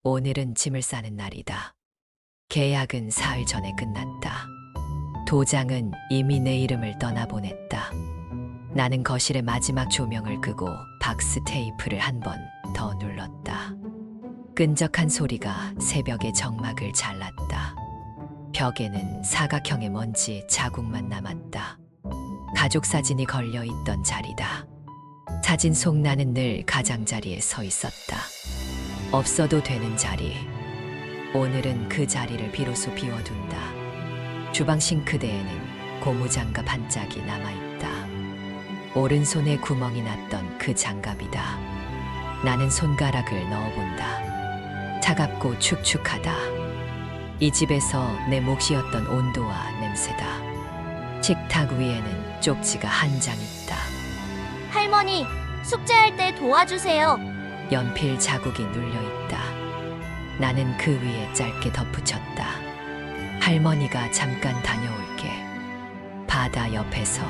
오늘은 짐을 싸는 날이다. 계약은 사흘 전에 끝났다. 도장은 이미 내 이름을 떠나보냈다. 나는 거실의 마지막 조명을 끄고 박스 테이프를 한 번 더 눌렀다. 끈적한 소리가 새벽의 정막을 잘랐다. 벽에는 사각형의 먼지 자국만 남았다. 가족 사진이 걸려 있던 자리다. 사진 속 나는 늘 가장자리에 서 있었다. 없어도 되는 자리. 오늘은 그 자리를 비로소 비워둔다. 주방 싱크대에는 고무장갑 한 짝이 남아있다. 오른손에 구멍이 났던 그 장갑이다. 나는 손가락을 넣어본다. 차갑고 축축하다. 이 집에서 내 몫이었던 온도와 냄새다. 식탁 위에는 쪽지가 한 장 있다. 할머니, 숙제할 때 도와주세요. 연필 자국이 눌려있다. 나는 그 위에 짧게 덧붙였다. 할머니가 잠깐 다녀올게. 바다 옆에서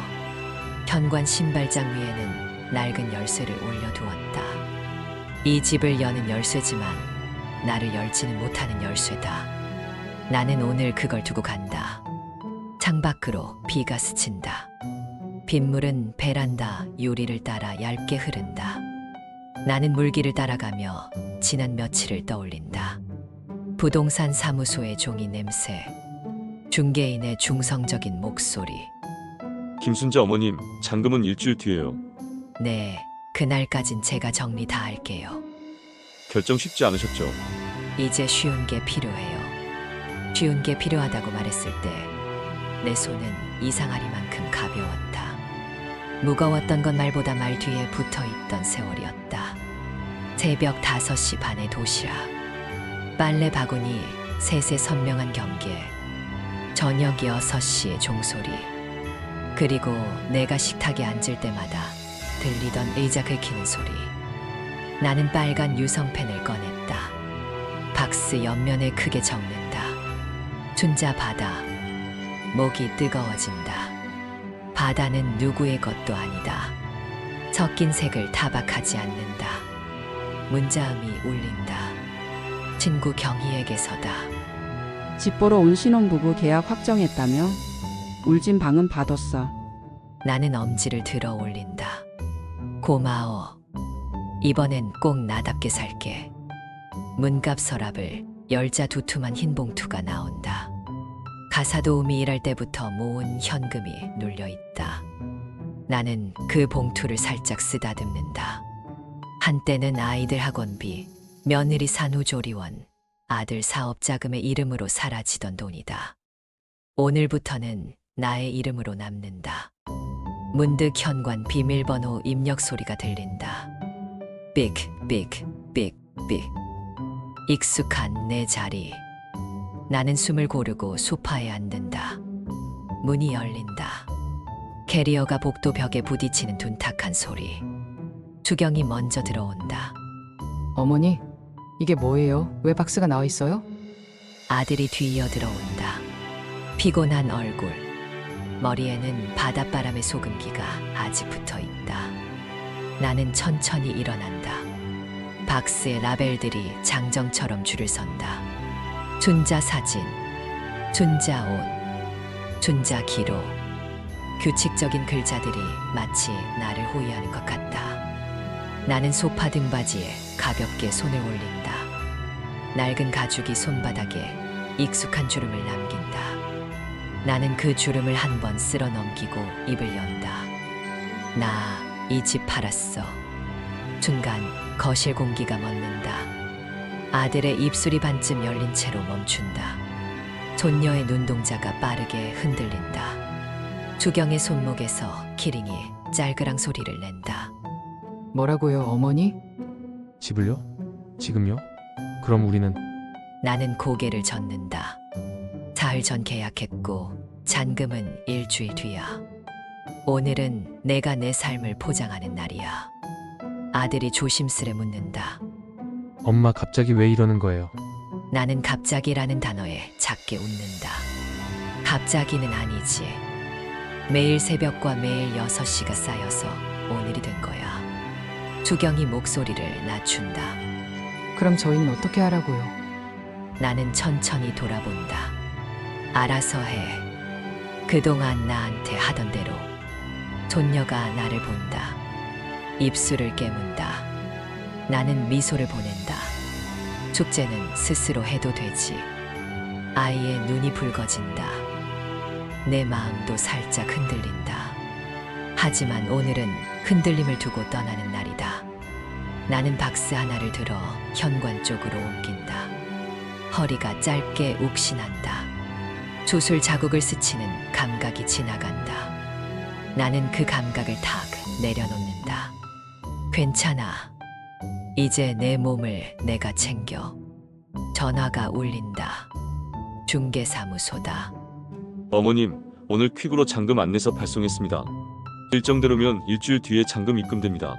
현관 신발장 위에는 낡은 열쇠를 올려두었다. 이 집을 여는 열쇠지만 나를 열지는 못하는 열쇠다. 나는 오늘 그걸 두고 간다. 창밖으로 비가 스친다. 빗물은 베란다 유리를 따라 얇게 흐른다. 나는 물길을 따라가며 지난 며칠을 떠올린다. 부동산 사무소의 종이 냄새, 중개인의 중성적인 목소리. 김순자 어머님, 잔금은 일주일 뒤에요. 네, 그날까진 제가 정리 다 할게요. 결정 쉽지 않으셨죠? 이제 쉬운 게 필요해요. 쉬운 게 필요하다고 말했을 때 내 손은 이상하리만큼 가벼웠다. 무거웠던 건 말보다 말 뒤에 붙어있던 세월이었다. 새벽 5시 반의 도시락. 빨래 바구니 셋의 선명한 경계. 저녁 6시의 종소리. 그리고 내가 식탁에 앉을 때마다 들리던 의자 긁히는 소리. 나는 빨간 유성펜을 꺼냈다. 박스 옆면에 크게 적는다. 춘자 바다. 목이 뜨거워진다. 바다는 누구의 것도 아니다. 섞인 색을 타박하지 않는다. 문자음이 울린다. 친구 경희에게서다. 집 보러 온 신혼부부 계약 확정했다며? 울진 방은 받았어. 나는 엄지를 들어 올린다. 고마워. 이번엔 꼭 나답게 살게. 문갑 서랍을 열자 두툼한 흰 봉투가 나온다. 가사도우미 일할 때부터 모은 현금이 눌려있다. 나는 그 봉투를 살짝 쓰다듬는다. 한때는 아이들 학원비, 며느리 산후조리원, 아들 사업자금의 이름으로 사라지던 돈이다. 오늘부터는 나의 이름으로 남는다. 문득 현관 비밀번호 입력 소리가 들린다. 삑, 삑, 삑, 삑. 익숙한 내 자리. 나는 숨을 고르고 소파에 앉는다. 문이 열린다. 캐리어가 복도 벽에 부딪히는 둔탁한 소리. 주경이 먼저 들어온다. 어머니, 이게 뭐예요? 왜 박스가 나와 있어요? 아들이 뒤이어 들어온다. 피곤한 얼굴. 머리에는 바닷바람의 소금기가 아직 붙어 있다. 나는 천천히 일어난다. 박스의 라벨들이 장정처럼 줄을 선다. 춘자 사진, 춘자 옷, 춘자 기록. 규칙적인 글자들이 마치 나를 호위하는 것 같다. 나는 소파 등받이에 가볍게 손을 올린다. 낡은 가죽이 손바닥에 익숙한 주름을 남긴다. 나는 그 주름을 한 번 쓸어 넘기고 입을 연다. 나 이 집 팔았어. 순간 거실 공기가 멎는다. 아들의 입술이 반쯤 열린 채로 멈춘다. 손녀의 눈동자가 빠르게 흔들린다. 주경의 손목에서 키링이 짤그랑 소리를 낸다. 뭐라고요, 어머니? 집을요? 지금요? 그럼 우리는 나는 고개를 젓는다. 사흘 전 계약했고 잔금은 일주일 뒤야. 오늘은 내가 내 삶을 포장하는 날이야. 아들이 조심스레 묻는다. 엄마 갑자기 왜 이러는 거예요? 나는 갑자기라는 단어에 작게 웃는다. 갑자기는 아니지. 매일 새벽과 매일 6시가 쌓여서 오늘이 된 거야. 주경이 목소리를 낮춘다. 그럼 저희는 어떻게 하라고요? 나는 천천히 돌아본다. 알아서 해. 그동안 나한테 하던 대로. 손녀가 나를 본다. 입술을 깨문다. 나는 미소를 보낸다. 숙제는 스스로 해도 되지. 아이의 눈이 붉어진다. 내 마음도 살짝 흔들린다. 하지만 오늘은 흔들림을 두고 떠나는 날이다. 나는 박스 하나를 들어 현관 쪽으로 옮긴다. 허리가 짧게 욱신한다. 주술 자국을 스치는 감각이 지나간다. 나는 그 감각을 탁 내려놓는다. 괜찮아. 이제 내 몸을 내가 챙겨. 전화가 울린다. 중개사무소다. 어머님, 오늘 퀵으로 잔금 안내서 발송했습니다. 일정대로면 일주일 뒤에 잔금 입금됩니다.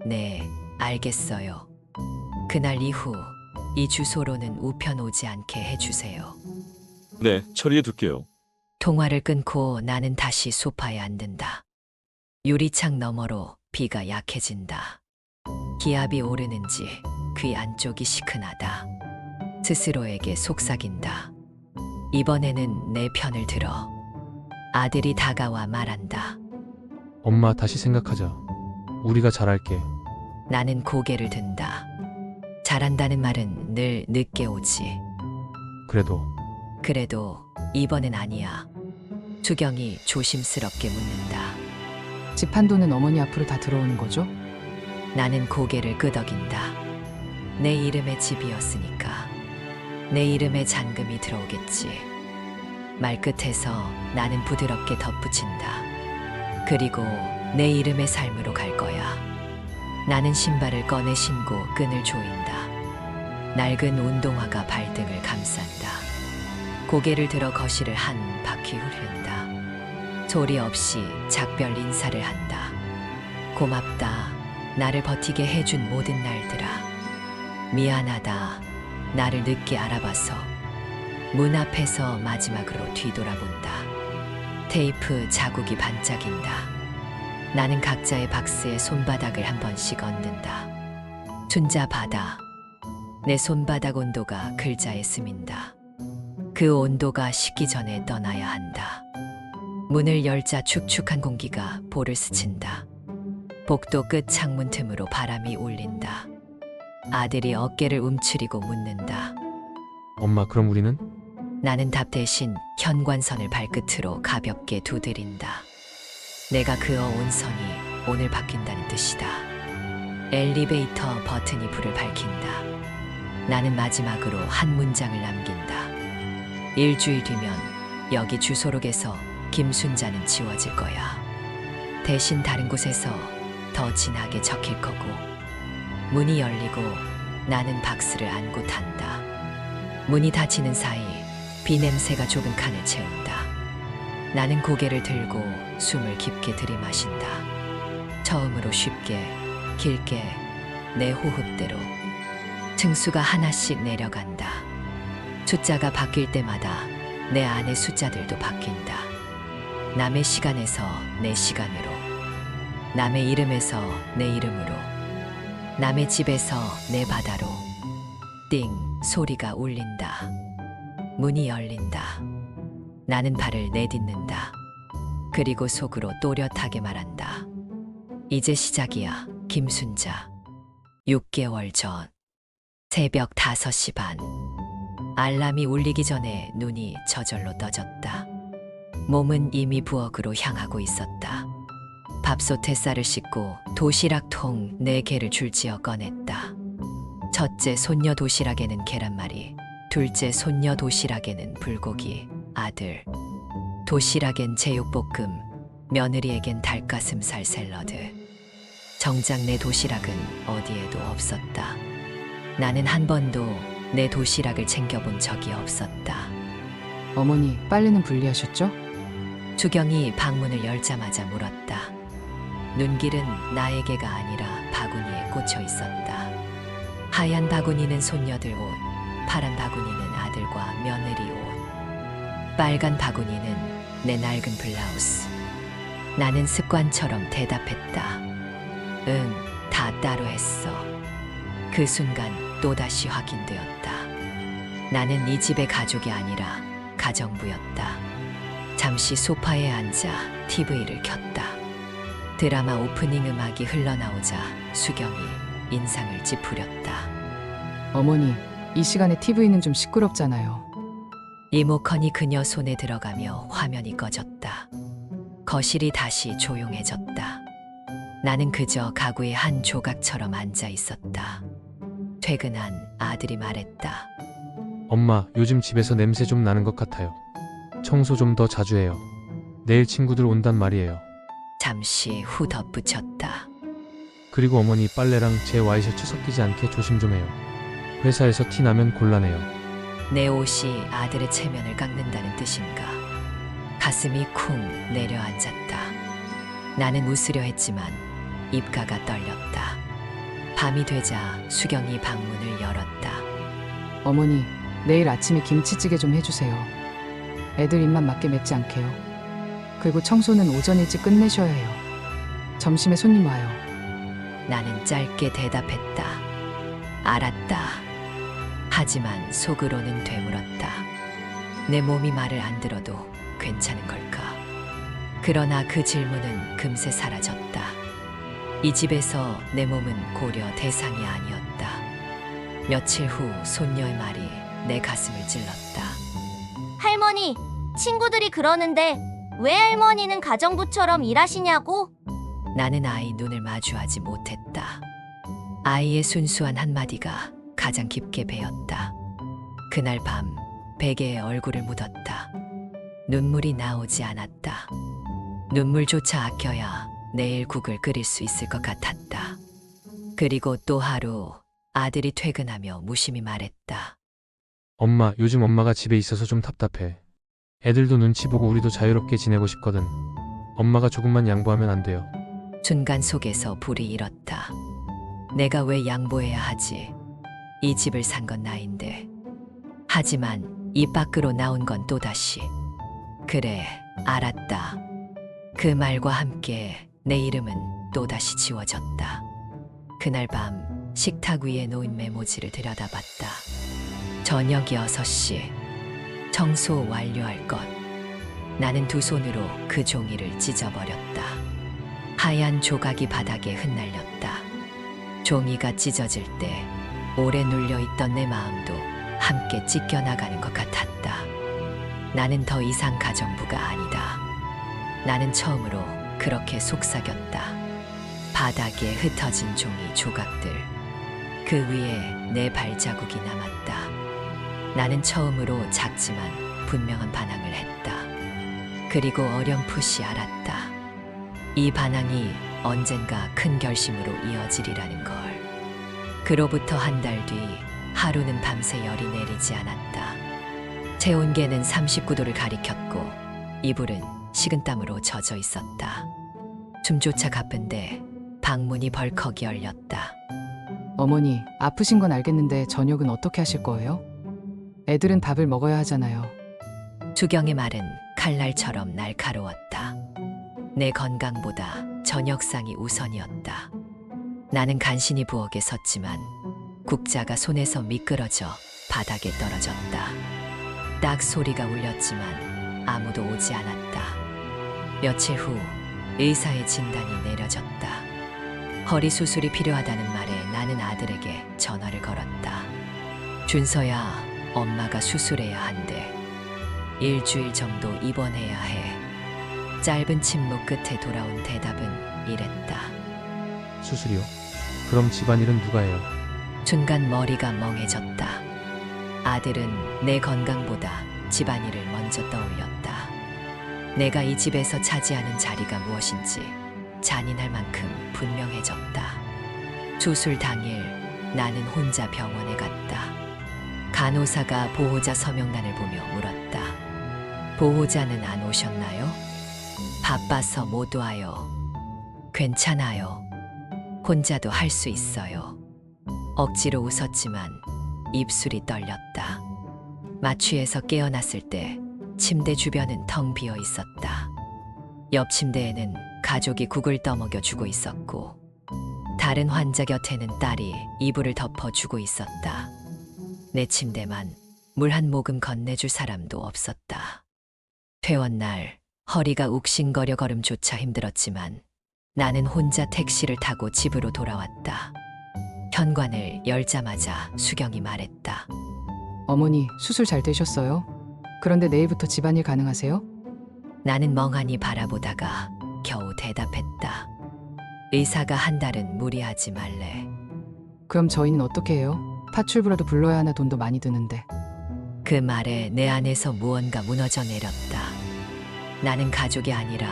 네, 알겠어요. 그날 이후 이 주소로는 우편 오지 않게 해주세요. 네, 처리해 둘게요. 통화를 끊고 나는 다시 소파에 앉는다. 유리창 너머로 비가 약해진다. 기압이 오르는지 귀 안쪽이 시큰하다. 스스로에게 속삭인다. 이번에는 내 편을 들어. 아들이 다가와 말한다. 엄마 다시 생각하자. 우리가 잘할게. 나는 고개를 든다. 잘한다는 말은 늘 늦게 오지. 그래도 이번엔 아니야. 주경이 조심스럽게 묻는다. 집 한도는 어머니 앞으로 다 들어오는 거죠? 나는 고개를 끄덕인다. 내 이름의 집이었으니까. 내 이름의 잔금이 들어오겠지. 말끝에서 나는 부드럽게 덧붙인다. 그리고 내 이름의 삶으로 갈 거야. 나는 신발을 꺼내 신고 끈을 조인다. 낡은 운동화가 발등을 감싼다. 고개를 들어 거실을 한 바퀴 후른다. 소리 없이 작별 인사를 한다. 고맙다. 나를 버티게 해준 모든 날들아. 미안하다. 나를 늦게 알아봐서. 문 앞에서 마지막으로 뒤돌아본다. 테이프 자국이 반짝인다. 나는 각자의 박스에 손바닥을 한 번씩 얹는다. 춘자 바다. 내 손바닥 온도가 글자에 스민다. 그 온도가 식기 전에 떠나야 한다. 문을 열자 축축한 공기가 볼을 스친다. 복도 끝 창문 틈으로 바람이 울린다. 아들이 어깨를 움츠리고 묻는다. 엄마 그럼 우리는? 나는 답 대신 현관선을 발끝으로 가볍게 두드린다. 내가 그어온 선이 오늘 바뀐다는 뜻이다. 엘리베이터 버튼이 불을 밝힌다. 나는 마지막으로 한 문장을 남긴다. 일주일 뒤면 여기 주소록에서 김순자는 지워질 거야. 대신 다른 곳에서 더 진하게 적힐 거고. 문이 열리고 나는 박스를 안고 탄다. 문이 닫히는 사이 비 냄새가 좁은 칸을 채운다. 나는 고개를 들고 숨을 깊게 들이마신다. 처음으로 쉽게, 길게, 내 호흡대로. 층수가 하나씩 내려간다. 숫자가 바뀔 때마다 내 안의 숫자들도 바뀐다. 남의 시간에서 내 시간으로. 남의 이름에서 내 이름으로. 남의 집에서 내 바다로. 띵 소리가 울린다. 문이 열린다. 나는 발을 내딛는다. 그리고 속으로 또렷하게 말한다. 이제 시작이야, 김순자. 6개월 전 새벽 5시 반. 알람이 울리기 전에 눈이 저절로 떠졌다. 몸은 이미 부엌으로 향하고 있었다. 밥솥에 쌀을 씻고 도시락통 4개를 줄지어 꺼냈다. 첫째 손녀 도시락에는 계란말이, 둘째 손녀 도시락에는 불고기, 아들 도시락엔 제육볶음, 며느리에겐 닭가슴살 샐러드. 정작 내 도시락은 어디에도 없었다. 나는 한 번도 내 도시락을 챙겨본 적이 없었다. 어머니 빨래는 분리하셨죠? 주경이 방문을 열자마자 물었다. 눈길은 나에게가 아니라 바구니에 꽂혀 있었다. 하얀 바구니는 손녀들 옷, 파란 바구니는 아들과 며느리 옷, 빨간 바구니는 내 낡은 블라우스. 나는 습관처럼 대답했다. 응, 다 따로 했어. 그 순간 또다시 확인되었다. 나는 이 집의 가족이 아니라 가정부였다. 잠시 소파에 앉아 TV를 켰다. 드라마 오프닝 음악이 흘러나오자 수경이 인상을 찌푸렸다. 어머니, 이 시간에 TV는 좀 시끄럽잖아요. 리모컨이 그녀 손에 들어가며 화면이 꺼졌다. 거실이 다시 조용해졌다. 나는 그저 가구의 한 조각처럼 앉아 있었다. 퇴근한 아들이 말했다. 엄마, 요즘 집에서 냄새 좀 나는 것 같아요. 청소 좀 더 자주 해요. 내일 친구들 온단 말이에요. 잠시 후 덧붙였다. 그리고 어머니 빨래랑 제 와이셔츠 섞이지 않게 조심 좀 해요. 회사에서 티 나면 곤란해요. 내 옷이 아들의 체면을 깎는다는 뜻인가. 가슴이 쿵 내려앉았다. 나는 웃으려 했지만 입가가 떨렸다. 밤이 되자 수경이 방문을 열었다. 어머니, 내일 아침에 김치찌개 좀 해주세요. 애들 입맛 맞게 맵지 않게요. 그리고 청소는 오전 일찍 끝내셔야 해요. 점심에 손님 와요. 나는 짧게 대답했다. 알았다. 하지만 속으로는 되물었다. 내 몸이 말을 안 들어도 괜찮은 걸까? 그러나 그 질문은 금세 사라졌다. 이 집에서 내 몸은 고려 대상이 아니었다. 며칠 후 손녀의 말이 내 가슴을 찔렀다. 할머니, 친구들이 그러는데 왜 할머니는 가정부처럼 일하시냐고? 나는 아이 눈을 마주하지 못했다. 아이의 순수한 한마디가 가장 깊게 베었다. 그날 밤 베개에 얼굴을 묻었다. 눈물이 나오지 않았다. 눈물조차 아껴야 내일 국을 끓일 수 있을 것 같았다. 그리고 또 하루 아들이 퇴근하며 무심히 말했다. 엄마, 요즘 엄마가 집에 있어서 좀 답답해. 애들도 눈치 보고 우리도 자유롭게 지내고 싶거든. 엄마가 조금만 양보하면 안 돼요. 순간 속에서 불이 일었다. 내가 왜 양보해야 하지? 이 집을 산 건 나인데. 하지만 입 밖으로 나온 건 또다시. 그래, 알았다. 그 말과 함께 내 이름은 또다시 지워졌다. 그날 밤 식탁 위에 놓인 메모지를 들여다봤다. 저녁 6시. 청소 완료할 것. 나는 두 손으로 그 종이를 찢어버렸다. 하얀 조각이 바닥에 흩날렸다. 종이가 찢어질 때 오래 눌려있던 내 마음도 함께 찢겨나가는 것 같았다. 나는 더 이상 가정부가 아니다. 나는 처음으로 그렇게 속삭였다. 바닥에 흩어진 종이 조각들. 그 위에 내 발자국이 남았다. 나는 처음으로 작지만 분명한 반항을 했다. 그리고 어렴풋이 알았다. 이 반항이 언젠가 큰 결심으로 이어지리라는 걸. 그로부터 한 달 뒤 하루는 밤새 열이 내리지 않았다. 체온계는 39도를 가리켰고 이불은 식은땀으로 젖어 있었다. 숨조차 가쁜데 방문이 벌컥 열렸다. 어머니, 아프신 건 알겠는데 저녁은 어떻게 하실 거예요? 애들은 밥을 먹어야 하잖아요. 수경의 말은 칼날처럼 날카로웠다. 내 건강보다 저녁상이 우선이었다. 나는 간신히 부엌에 섰지만 국자가 손에서 미끄러져 바닥에 떨어졌다. 딱 소리가 울렸지만 아무도 오지 않았다. 며칠 후 의사의 진단이 내려졌다. 허리 수술이 필요하다는 말에 나는 아들에게 전화를 걸었다. 준서야, 엄마가 수술해야 한대. 일주일 정도 입원해야 해. 짧은 침묵 끝에 돌아온 대답은 이랬다. 수술이요? 그럼 집안일은 누가 해요? 순간 머리가 멍해졌다. 아들은 내 건강보다 집안일을 먼저 떠올렸다. 내가 이 집에서 차지하는 자리가 무엇인지 잔인할 만큼 분명해졌다. 수술 당일 나는 혼자 병원에 갔다. 간호사가 보호자 서명란을 보며 물었다. 보호자는 안 오셨나요? 바빠서 못 와요. 괜찮아요. 혼자도 할 수 있어요. 억지로 웃었지만 입술이 떨렸다. 마취에서 깨어났을 때 침대 주변은 텅 비어 있었다. 옆 침대에는 가족이 국을 떠먹여 주고 있었고 다른 환자 곁에는 딸이 이불을 덮어주고 있었다. 내 침대만 물 한 모금 건네줄 사람도 없었다. 퇴원 날 허리가 욱신거려 걸음조차 힘들었지만 나는 혼자 택시를 타고 집으로 돌아왔다. 현관을 열자마자 수경이 말했다. 어머니, 수술 잘 되셨어요? 그런데 내일부터 집안일 가능하세요? 나는 멍하니 바라보다가 겨우 대답했다. 의사가 한 달은 무리하지 말래. 그럼 저희는 어떻게 해요? 파출부라도 불러야 하나 돈도 많이 드는데. 그 말에 내 안에서 무언가 무너져 내렸다. 나는 가족이 아니라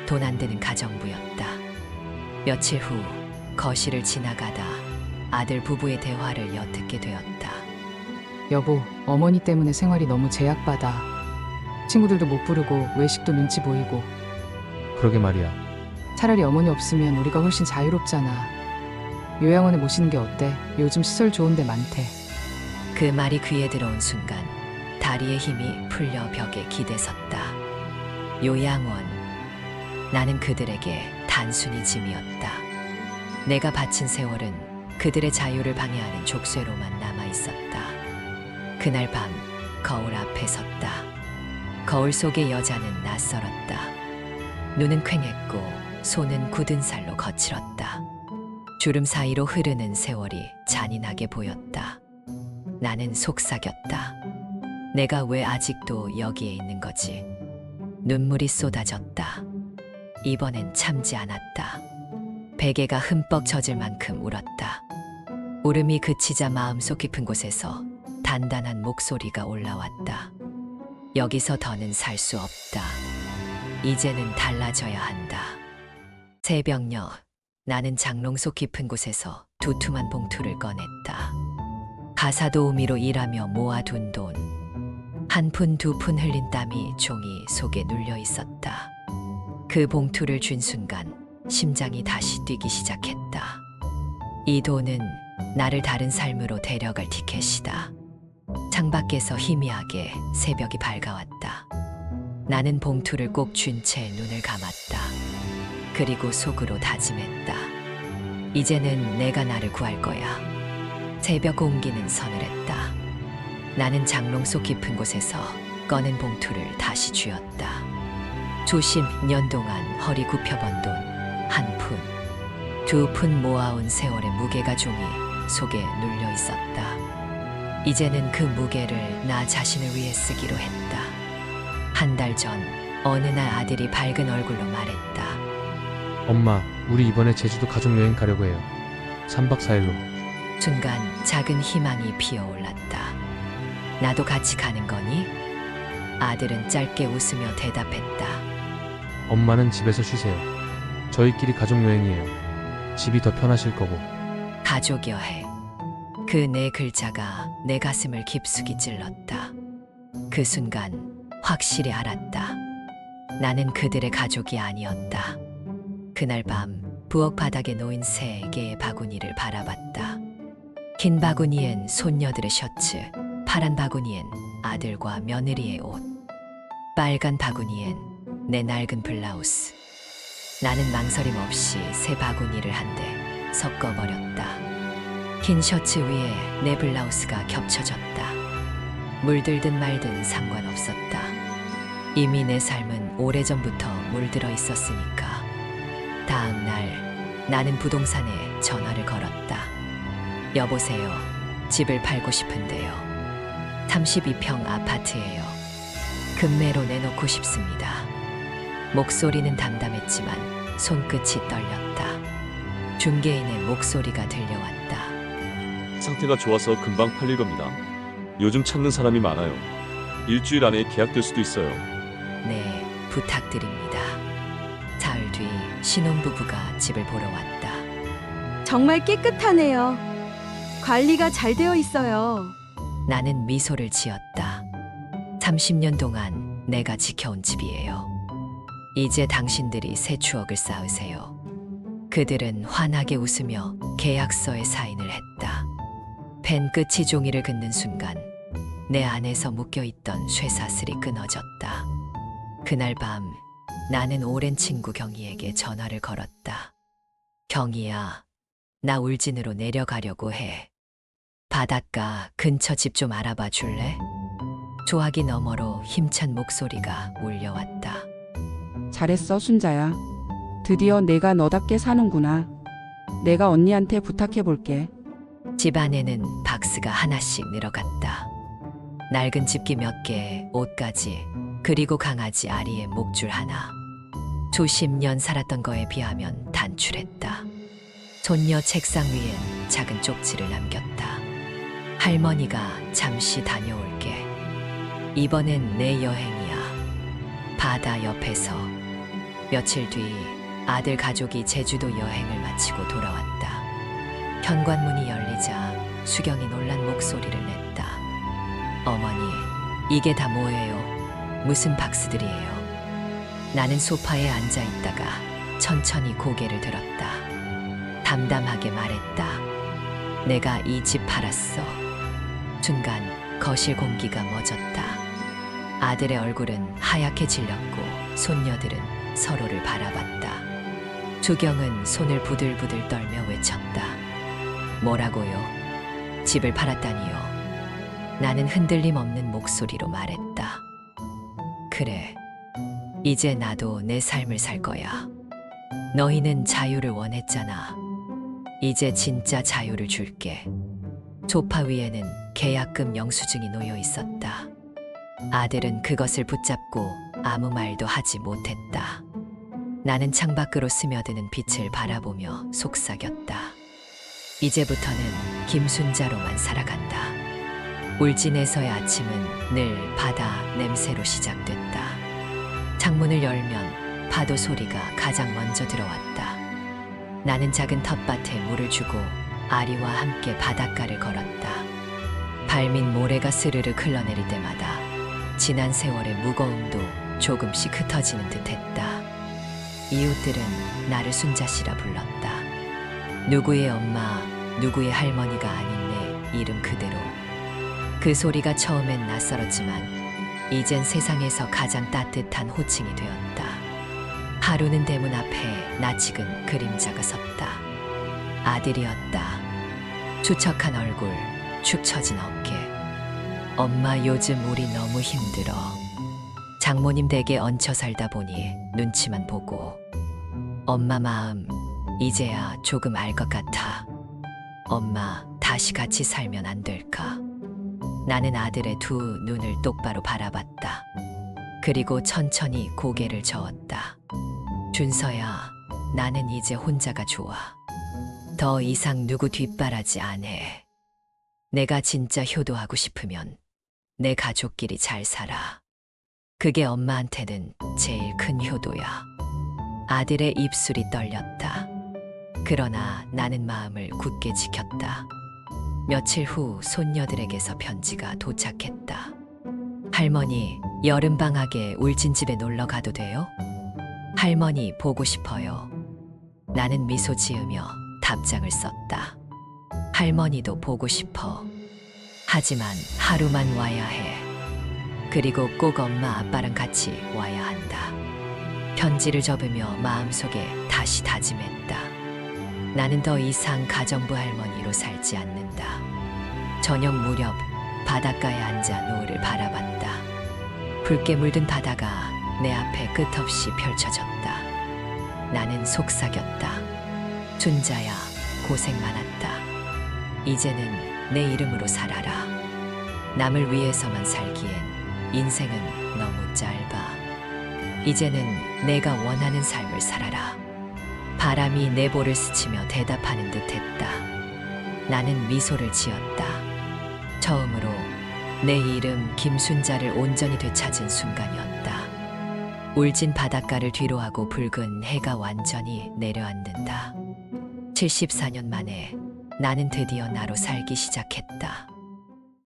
돈 안 드는 가정부였다. 며칠 후 거실을 지나가다 아들 부부의 대화를 엿듣게 되었다. 여보, 어머니 때문에 생활이 너무 제약받아. 친구들도 못 부르고 외식도 눈치 보이고. 그러게 말이야. 차라리 어머니 없으면 우리가 훨씬 자유롭잖아. 요양원에 모시는 게 어때? 요즘 시설 좋은 데 많대. 그 말이 귀에 들어온 순간 다리의 힘이 풀려 벽에 기대섰다. 요양원. 나는 그들에게 단순히 짐이었다. 내가 바친 세월은 그들의 자유를 방해하는 족쇄로만 남아 있었다. 그날 밤 거울 앞에 섰다. 거울 속의 여자는 낯설었다. 눈은 퀭했고 손은 굳은 살로 거칠었다. 주름 사이로 흐르는 세월이 잔인하게 보였다. 나는 속삭였다. 내가 왜 아직도 여기에 있는 거지? 눈물이 쏟아졌다. 이번엔 참지 않았다. 베개가 흠뻑 젖을 만큼 울었다. 울음이 그치자 마음속 깊은 곳에서 단단한 목소리가 올라왔다. 여기서 더는 살 수 없다. 이제는 달라져야 한다. 새벽녘 나는 장롱 속 깊은 곳에서 두툼한 봉투를 꺼냈다. 가사 도우미로 일하며 모아둔 돈. 한 푼 두 푼 흘린 땀이 종이 속에 눌려 있었다. 그 봉투를 쥔 순간 심장이 다시 뛰기 시작했다. 이 돈은 나를 다른 삶으로 데려갈 티켓이다. 창밖에서 희미하게 새벽이 밝아왔다. 나는 봉투를 꼭 쥔 채 눈을 감았다. 그리고 속으로 다짐했다. 이제는 내가 나를 구할 거야. 새벽 공기는 서늘했다. 나는 장롱 속 깊은 곳에서 꺼낸 봉투를 다시 쥐었다. 수십 년 동안 허리 굽혀번 돈, 한 푼, 두 푼 모아온 세월의 무게가 종이 속에 눌려 있었다. 이제는 그 무게를 나 자신을 위해 쓰기로 했다. 한 달 전 어느 날 아들이 밝은 얼굴로 말했다. 엄마, 우리 이번에 제주도 가족여행 가려고 해요. 3박 4일로. 순간 작은 희망이 피어올랐다. 나도 같이 가는 거니? 아들은 짧게 웃으며 대답했다. 엄마는 집에서 쉬세요. 저희끼리 가족여행이에요. 집이 더 편하실 거고. 가족 여행. 그 네 글자가 내 가슴을 깊숙이 찔렀다. 그 순간 확실히 알았다. 나는 그들의 가족이 아니었다. 그날 밤 부엌 바닥에 놓인 세 개의 바구니를 바라봤다. 긴 바구니엔 손녀들의 셔츠, 파란 바구니엔 아들과 며느리의 옷, 빨간 바구니엔 내 낡은 블라우스. 나는 망설임 없이 새 바구니를 한데 섞어버렸다. 긴 셔츠 위에 내 블라우스가 겹쳐졌다. 물들든 말든 상관없었다. 이미 내 삶은 오래전부터 물들어 있었으니까. 다음 날 나는 부동산에 전화를 걸었다. 여보세요. 집을 팔고 싶은데요. 32평 아파트예요. 금매로 내놓고 싶습니다. 목소리는 담담했지만 손끝이 떨렸다. 중개인의 목소리가 들려왔다. 상태가 좋아서 금방 팔릴 겁니다. 요즘 찾는 사람이 많아요. 일주일 안에 계약될 수도 있어요. 네, 부탁드립니다. 사흘 뒤 신혼부부가 집을 보러 왔다. 정말 깨끗하네요. 관리가 잘 되어 있어요. 나는 미소를 지었다. 30년 동안 내가 지켜온 집이에요. 이제 당신들이 새 추억을 쌓으세요. 그들은 환하게 웃으며 계약서에 사인을 했다. 펜 끝이 종이를 긋는 순간 내 안에서 묶여있던 쇠사슬이 끊어졌다. 그날 밤 나는 오랜 친구 경희에게 전화를 걸었다. 경희야, 나 울진으로 내려가려고 해. 바닷가 근처 집 좀 알아봐 줄래? 조화기 너머로 힘찬 목소리가 울려왔다. 잘했어, 순자야. 드디어 내가 너답게 사는구나. 내가 언니한테 부탁해 볼게. 집 안에는 박스가 하나씩 늘어갔다. 낡은 집기 몇 개, 옷가지, 그리고 강아지 아리의 목줄 하나. 수십 년 살았던 거에 비하면 단출했다. 손녀 책상 위엔 작은 쪽지를 남겼다. 할머니가 잠시 다녀올게. 이번엔 내 여행이야. 바다 옆에서. 며칠 뒤 아들 가족이 제주도 여행을 마치고 돌아왔다. 현관문이 열리자 수경이 놀란 목소리를 냈다. 어머니, 이게 다 뭐예요? 무슨 박스들이에요? 나는 소파에 앉아 있다가 천천히 고개를 들었다. 담담하게 말했다. 내가 이 집 팔았어. 순간 거실 공기가 멎었다. 아들의 얼굴은 하얗게 질렸고 손녀들은 서로를 바라봤다. 수경은 손을 부들부들 떨며 외쳤다. 뭐라고요? 집을 팔았다니요? 나는 흔들림 없는 목소리로 말했다. 그래. 이제 나도 내 삶을 살 거야. 너희는 자유를 원했잖아. 이제 진짜 자유를 줄게. 소파 위에는 계약금 영수증이 놓여 있었다. 아들은 그것을 붙잡고 아무 말도 하지 못했다. 나는 창밖으로 스며드는 빛을 바라보며 속삭였다. 이제부터는 김순자로만 살아간다. 울진에서의 아침은 늘 바다 냄새로 시작됐다. 창문을 열면 파도 소리가 가장 먼저 들어왔다. 나는 작은 텃밭에 물을 주고 아리와 함께 바닷가를 걸었다. 발밑 모래가 스르륵 흘러내릴 때마다 지난 세월의 무거움도 조금씩 흩어지는 듯했다. 이웃들은 나를 순자씨라 불렀다. 누구의 엄마, 누구의 할머니가 아닌 내 이름 그대로. 그 소리가 처음엔 낯설었지만 이젠 세상에서 가장 따뜻한 호칭이 되었다. 하루는 대문 앞에 낯익은 그림자가 섰다. 아들이었다. 수척한 얼굴, 축 처진 어깨. 엄마, 요즘 우리 너무 힘들어. 장모님 댁에 얹혀 살다 보니 눈치만 보고. 엄마 마음 이제야 조금 알 것 같아. 엄마, 다시 같이 살면 안 될까? 나는 아들의 두 눈을 똑바로 바라봤다. 그리고 천천히 고개를 저었다. 준서야, 나는 이제 혼자가 좋아. 더 이상 누구 뒷바라지 안 해. 내가 진짜 효도하고 싶으면 내 가족끼리 잘 살아. 그게 엄마한테는 제일 큰 효도야. 아들의 입술이 떨렸다. 그러나 나는 마음을 굳게 지켰다. 며칠 후 손녀들에게서 편지가 도착했다. 할머니, 여름방학에 울진집에 놀러 가도 돼요? 할머니 보고 싶어요. 나는 미소 지으며 답장을 썼다. 할머니도 보고 싶어. 하지만 하루만 와야 해. 그리고 꼭 엄마 아빠랑 같이 와야 한다. 편지를 접으며 마음속에 다시 다짐했다. 나는 더 이상 가정부 할머니로 살지 않는다. 저녁 무렵 바닷가에 앉아 노을을 바라봤다. 붉게 물든 바다가 내 앞에 끝없이 펼쳐졌다. 나는 속삭였다. 준자야, 고생 많았다. 이제는 내 이름으로 살아라. 남을 위해서만 살기엔 인생은 너무 짧아. 이제는 내가 원하는 삶을 살아라. 바람이 내 볼을 스치며 대답하는 듯했다. 나는 미소를 지었다. 처음으로 내 이름 김순자를 온전히 되찾은 순간이었다. 울진 바닷가를 뒤로하고 붉은 해가 완전히 내려앉는다. 74년 만에 나는 드디어 나로 살기 시작했다.